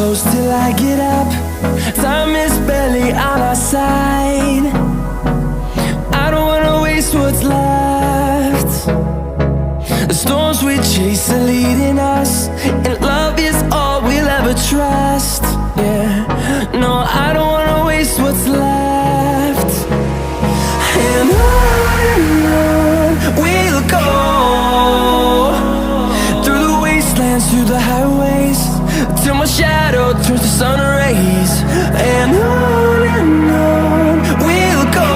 close till I get up. Time is barely on our side. I don't wanna waste what's left. The storms we chase are leading us, and love is all we'll ever trust. Yeah, no, I don't wanna waste what's left. And on we'll go, through the wastelands, through the highways, till my shadow turns to sun rays. And on we'll go,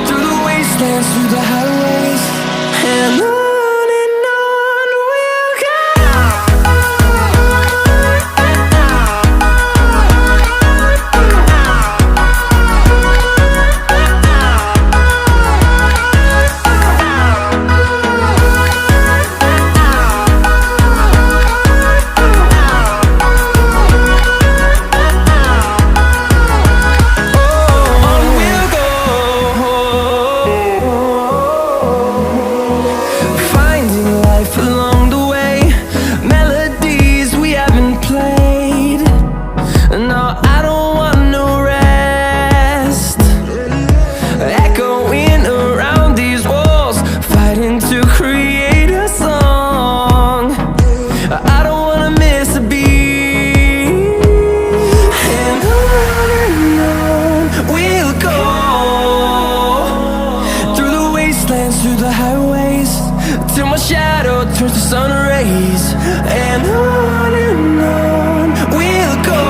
through the wastelands, through the highways, and on we'll go. Through the highways, till my shadow turns to sun rays. And on we'll go,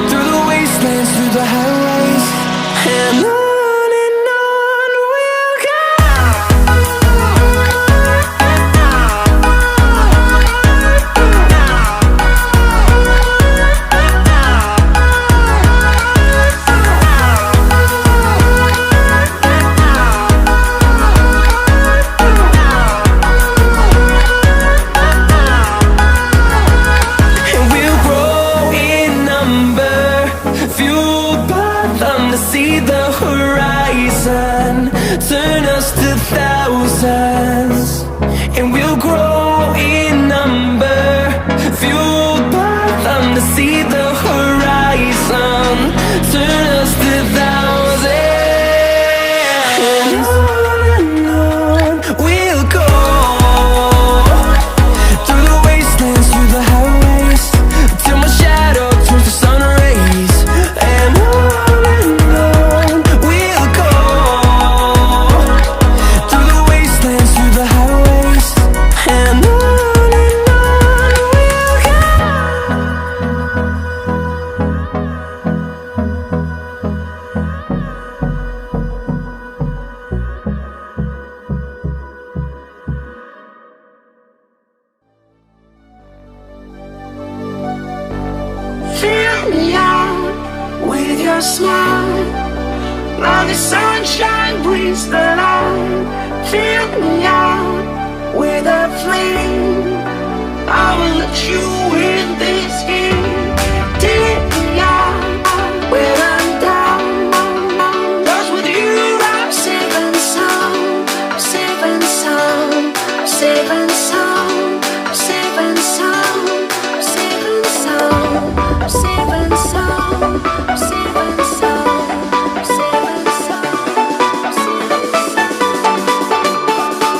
through the wastelands, through the highways, and on we'll go. us to thousands, and we'll grow